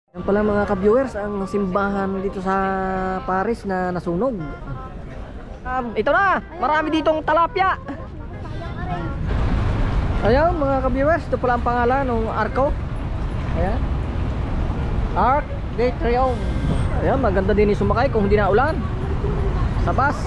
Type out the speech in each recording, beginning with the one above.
Yan pala mga ka-viewers, ang simbahan dito sa Paris na nasunog. Ito na, marami ditong talapia. Ayan mga ka-viewers, ito pala ang pangalan ng arko. Ayan, Arc de Triomphe. Ayan, maganda din yung sumakay kung hindi na ulan sa bus.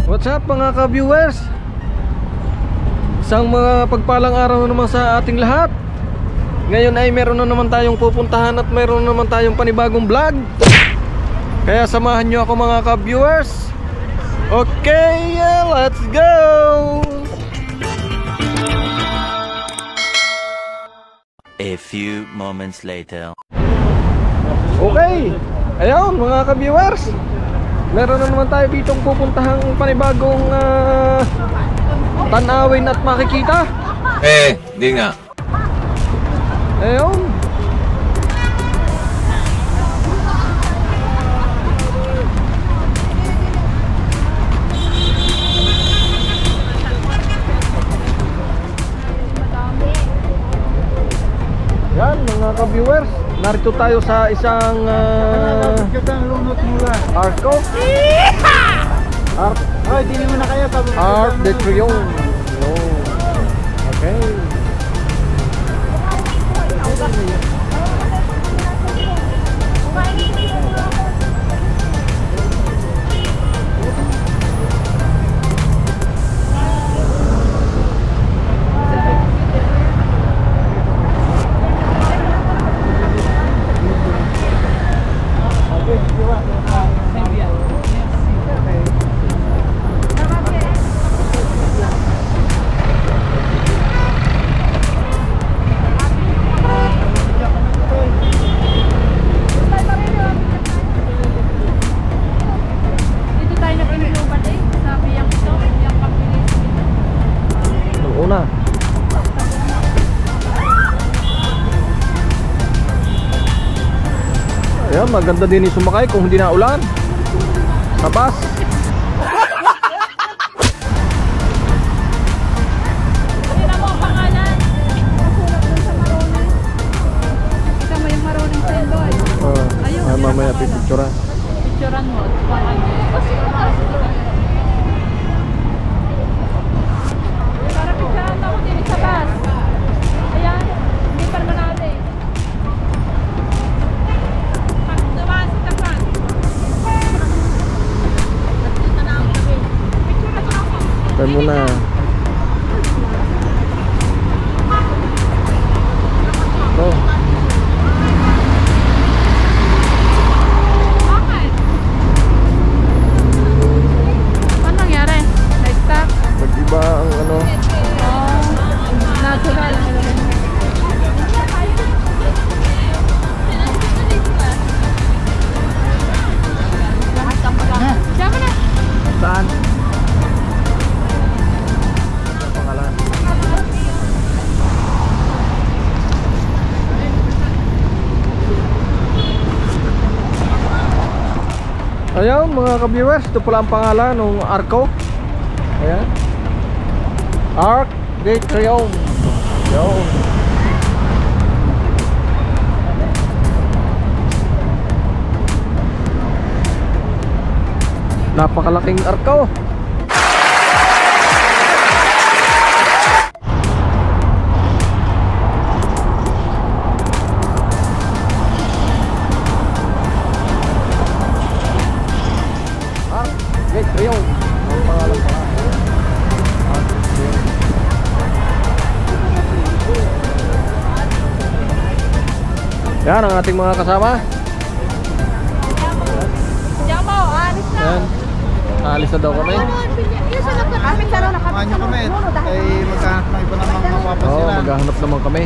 What's up mga ka-viewers? Isang mga pagpalang araw naman sa ating lahat. Ngayon ay meron na naman tayong pupuntahan at meron na naman tayong panibagong vlog. Kaya samahan nyo ako mga ka-viewers. Okay, let's go! A few moments later. Okay, ayun mga ka-viewers, meron na naman tayo ditong pupuntahang panibagong tanawin at makikita. Di nga. Ayun. Yan mga ka-viewers, narito tayo sa isang arko. Arc de Triomphe. Okay. Una. Ayan, maganda din yung sumakay kung hindi na ulan sa bus. Hindi na mo ang pangalan. Nasulat dun sa Maroni. Kita mo yung Maroni sa Eloy. Ayun. Ay, mamaya pipicturan. Picturan mo. Para picturan ako din sa bus. Ayan. Hindi permanente. Pag dumaan sa tapat. Picturan mo ako. Tayo muna. Ito. Bakit? Ano nangyari? Nag-stop? Mag-iba ang ano. Oh, natural. Siya na. Saan? Ang pangalan. Ayan mga ka-viewers, ito pala ang pangalan ng arko. Ayan, Arc de Triomphe. Ayan. Napakalaking arko. Arc de Triomphe ang pangalan pala. Arc de Triomphe. Yan ang ating mga kasama. Jamo, alis na. Yan. Aalis na daw kami. Amin sa raw Samahan nyo kami. Ay magkahanap ng iba namang Oo, mapapasilan. maghahanap naman kami.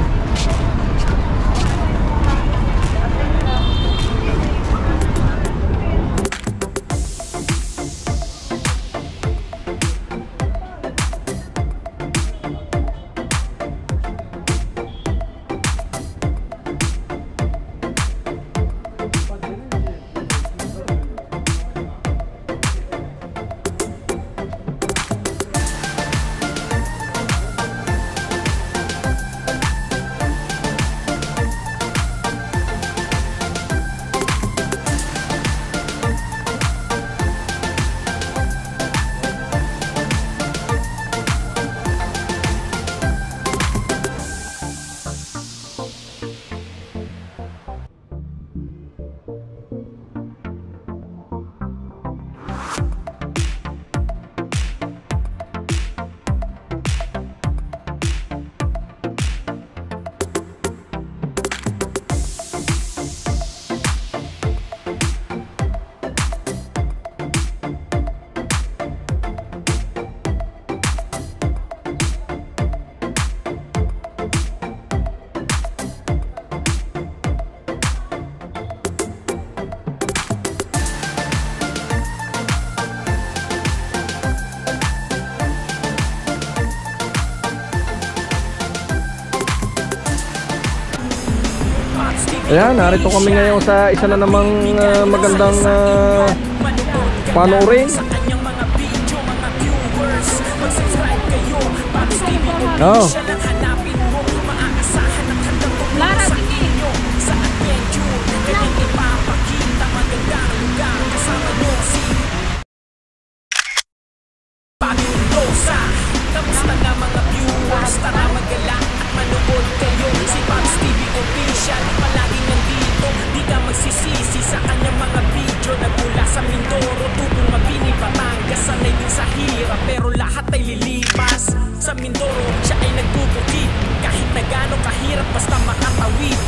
Ayan, narito kami ngayon sa isa na namang magandang panoorin. Oh. Lara, Kamusta na mga viewers? Tara magala at manood kayo. Si Pops TV Official palagi nandito. Di ka magsisisi sa kanyang mga video. Nagmula sa Mindoro, Tubong, Mabini, Batangas. Sanay din sa hirap pero lahat ay lilipas. Sa Mindoro siya ay nagbubukid. Kahit na gano'ng kahirap basta makatawid.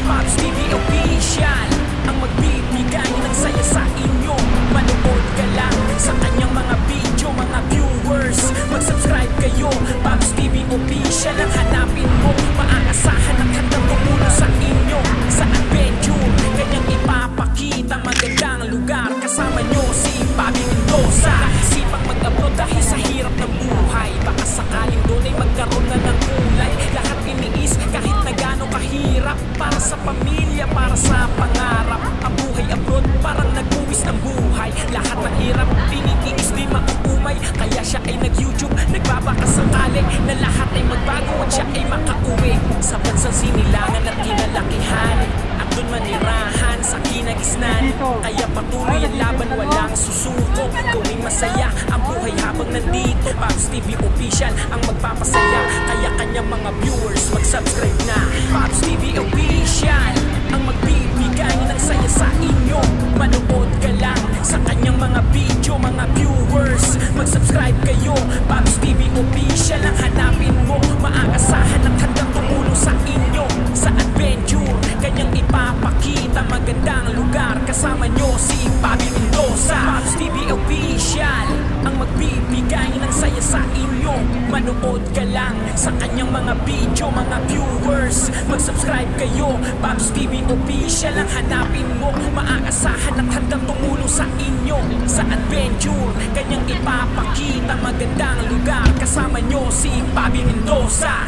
Pops TV Official ang magbibigay ng saya sa inyo. Manood ka lang sa kanyang mga video, mga viewers. Mag-subscribe kayo, Pops TV Official ang hanapin mo. Maaasahan ang handang tumulong sa inyo. Sa adventure, kanyang ipapakita magandang lugar. Kasama nyo si Bobby Mendoza. Isipang mag-abroad dahil sa hirap ng buhay. Baka sakaling doon ay magkaroon na ng kulay. Lahat iniis kahit na gano'ng kahirap. Para sa pamilya, para sa pangarap. Ang buhay abroad parang nagbuwis ng buhay. Lahat ng hirap, tinitiis di mauumay. Kaya siya ay nag-YouTube, nagbabaka sakali na lahat ay magbago at siya ay makauwi sa bansang sinilangan at kinalakihan. At doon manirahan sa kinagisnan. Kaya patuloy ang laban, walang susuko. Gawing masaya ang buhay habang nandito. Pops TV Official ang magpapasaya. Kaya kanyang mga viewers mag-subscribe na. Pops TV Official ang magbibigay ng saya sa inyo. Manood ka lang sa kanyang mga video, mga viewers. Mag-subscribe kayo, Pops TV Official ang hanapin mo. Maaasahan ang handang tumulong sa inyo. Sa adventure, kanyang ipapakita magandang lugar. Kasama nyo si Bobby Mendoza. Pops TV Official ang magbibigay ng saya sa inyo. Manood ka lang sa kanyang mga video, mga viewers. Mag-subscribe kayo, Pops TV Official ang hanapin mo. Maaasahan at handang tumulong sa inyo. Sa adventure, kanyang ipapakita magandang lugar. Kasama nyo si Bobby Mendoza.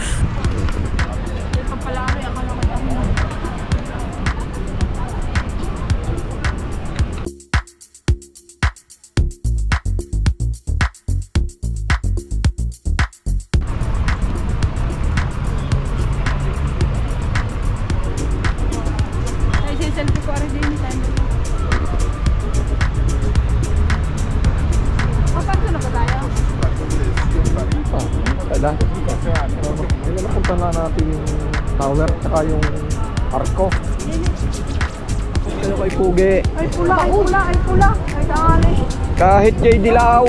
selfie ko rin din. Papasok na ba tayo? Kaya napunta na natin yung tower tsaka yung arko. Kaya kay Pugi. Ay pula, ay pula, ay pula. Ay dali. Kahit kay Dilaw,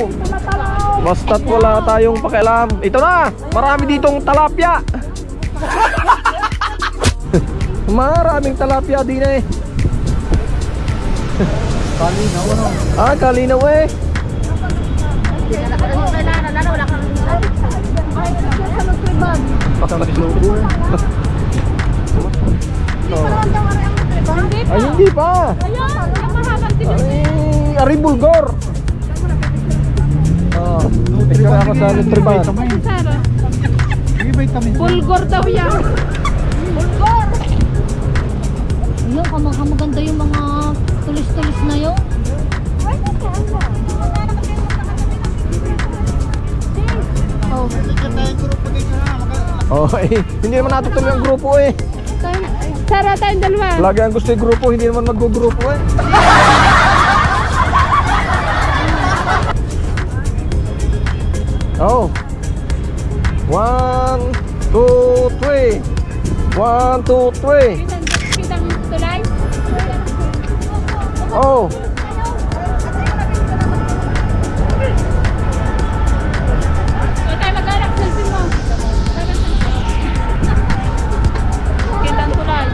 basta't wala tayong pakialam. Ito na, marami ditong talapya. Maraming talapya din eh. Kalinaw, ano? Ah, kalinaw eh. Pasang nakislobo eh. Ay, hindi pa. Ayun, yung mahabang tinis. Ay, Aribulgor. Oh, ikaw ako sa Nutriban. Sarah. May vitamin. Bulgor daw yan. Bulgor. Ayun, kamaganda yung mga tulis-tulis na yun. Oh. Oh, eh, hindi naman natutuloy ang grupo eh. Sarah tayong dalawa. Lagi ang gusto yung grupo, hindi naman mag-grupo eh. Oh. 1, 2, 3. 1, 2, 3. Kitang tulay. Oh. Ito tayo mag-alak. Selfie mo. Kitang tulay.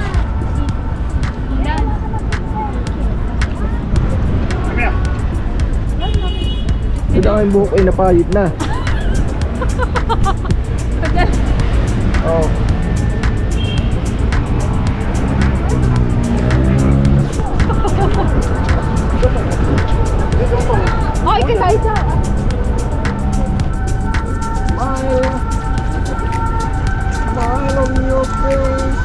Yan. Hindi ang buhok ay napayit na. Oh. Oh, ikisa-isa. Smile on your face.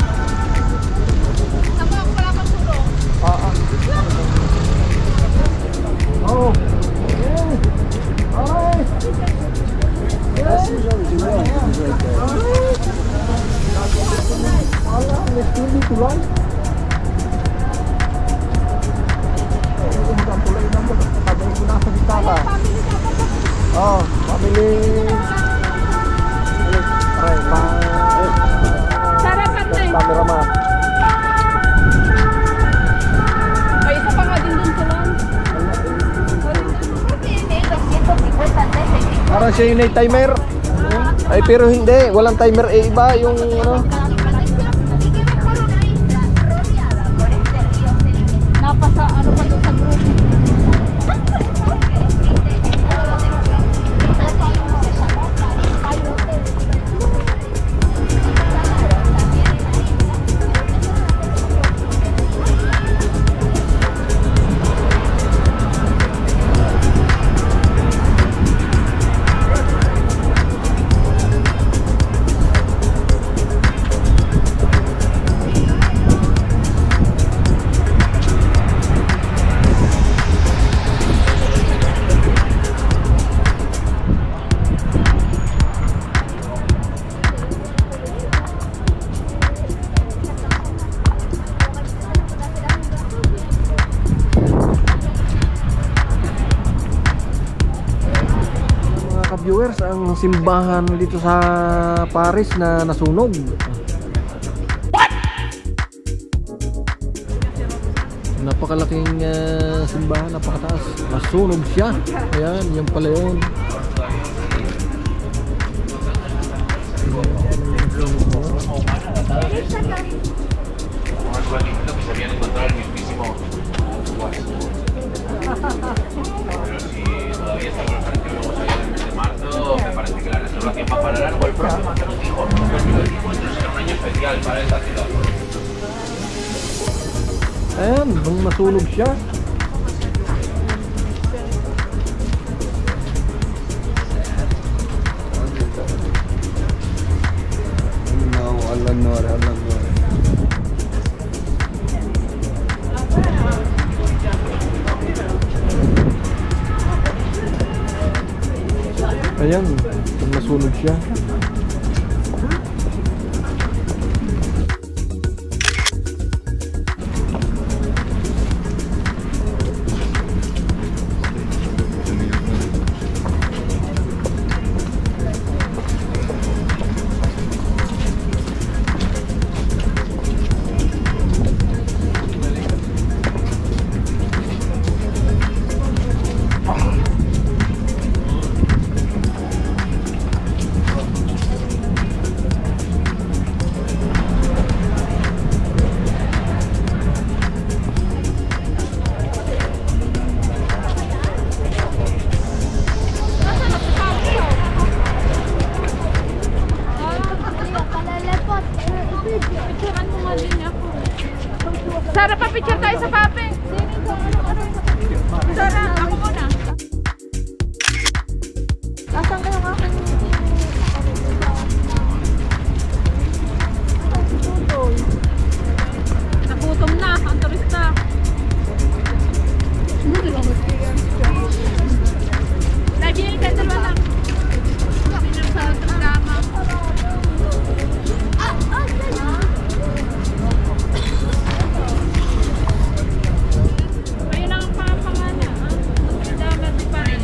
Parang siya yung may timer. Ay pero hindi, walang timer, iba yung ano. Napasa ano pa doon sa group. Viewers, ang simbahan dito sa Paris na nasunog. What? Napakalaking simbahan, napakataas. Nasunog siya. Ayan, yan pala yun. Me parece que la reservación va para largo el próximo año nos dijo 2024 será un año especial para esta ciudad. Ayan, nung nasunog siya. Ayan, nung nasunog siya. Sarah, pa-picture tayo sa pape. Sarah, ako muna. Asan kayo aking Nagutom na, ang turista. Nagil ka, dalawa lang. Pinag sa drama. Ayun ang pangalan, ha? Dapat di pa rin.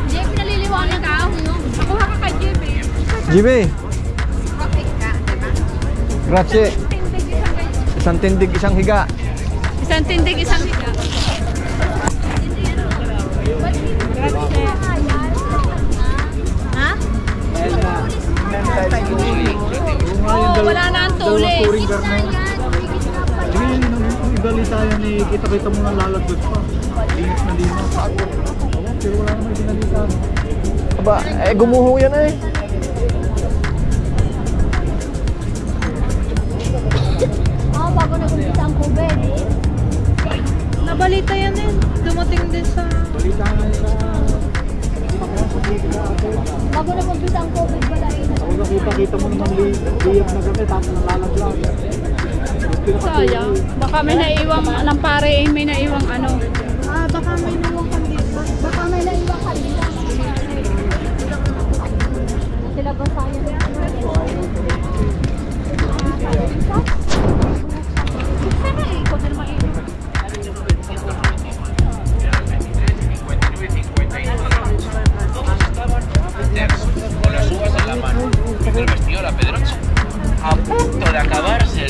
Hindi, pinaliliwanag ka. Makuha ka kay JB. Jimmy, grazie. Tindig isang ganyan. Isang tindig, isang higa. Isang tindig, isang higa. Ha? Oo, wala na ang tulis. Sige, yung ibalita yan eh, kita-kita mo nang lalagod pa. Linis na linis. Pero wala naman binalita. Aba, gumuho yan eh. Bago nag-umpisa ang COVID. Nabalita yan eh. Dumating din sa... Balita nga nila. Bago nag-umpisa ang COVID pala eh. Ako nakita-kita mo naman liyap na kami, tapos nalalaglag. Sayang. Baka may naiwang ng pare eh, may naiwang ano. Baka may naiwang kandila. Baka may naiwang kandila. Sila ba sayang? Sana eh, ikaw din mainit. Con las uvas en la mano, el vestido de la Pedroche, a punto de acabarse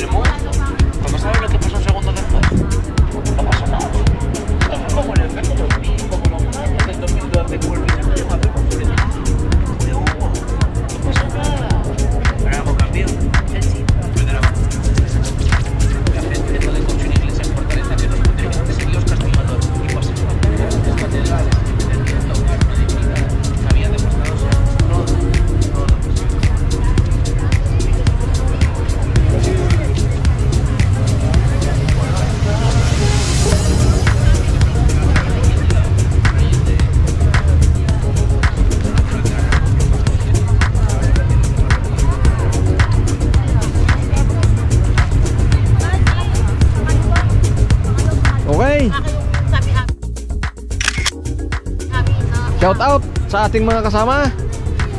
Shout out sa ating mga kasama.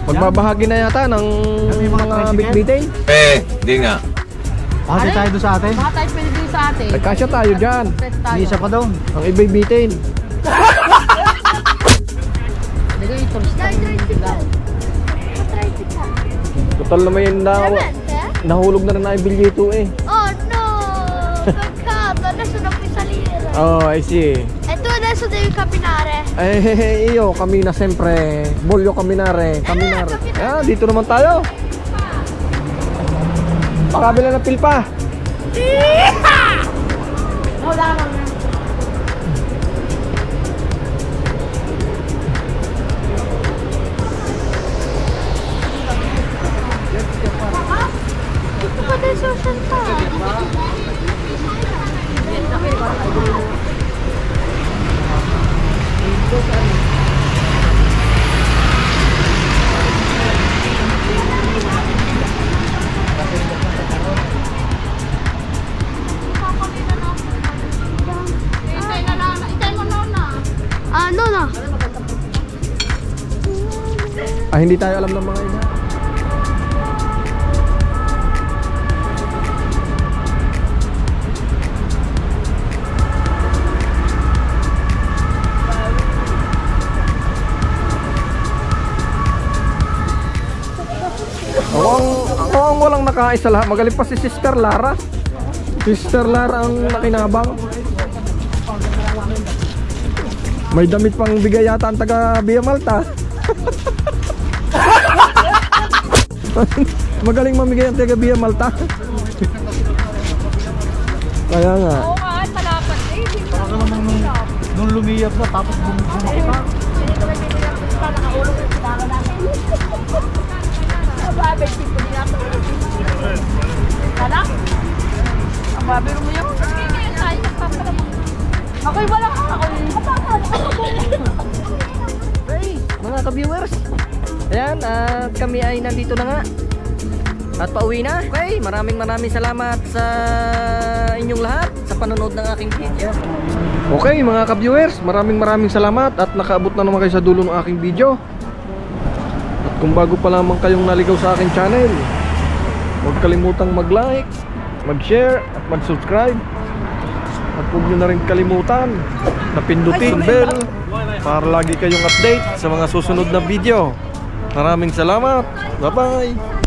Magbabahagi na yata ng mga bitbitin. Di nga. Kasi tayo doon sa atin. Baka tayo pwede din sa atin. Nagkasya tayo dyan. May isa pa doon. Ang iba'y bitin. Hindi ito. Total naman yun na nahulog na rin na ibilyeto eh. Oh no! Pagkata, nasunod ko sa lira. Oh, I see. Ito, nasunod yung kapinare. Iyo, kami na siyempre. Bolyo kaminare. Kaminare. Ah, dito naman tayo. Pakabila ng pilpa. Wala naman. Pwede social pa. Ano na? Ah, hindi tayo alam ng mga iba. Ako ang walang nakaisa lahat. Magaling pa si Sister Lara. Sister Lara ang nakinabang. May damit pang bigay yata ang taga Via Malta. Magaling mamigay ang taga Via Malta. Kaya nga. Oo nga, talapat eh. Parang naman nung lumiyap na tapos bumakita. Hindi ko lang binigyan ko sa nakaulog yung sinara natin. Ang babay, tipo din natin. Anak? Ang babay mo yun. Kaya tayo, nagpapalamang. Ako'y wala ka. Ako'y Hey, mga ka-viewers. Ayan, at kami ay nandito na nga. At pauwi na. Okay, maraming salamat sa inyong lahat sa panonood ng aking video. Okay mga ka-viewers, maraming salamat at nakaabot na naman kayo sa dulo ng aking video. At kung bago pa lamang kayong naligaw sa aking channel, huwag kalimutang mag-like, mag-share at mag-subscribe. At huwag nyo na rin kalimutan na pindutin bell para lagi kayong update sa mga susunod na video. Maraming salamat. Bye-bye.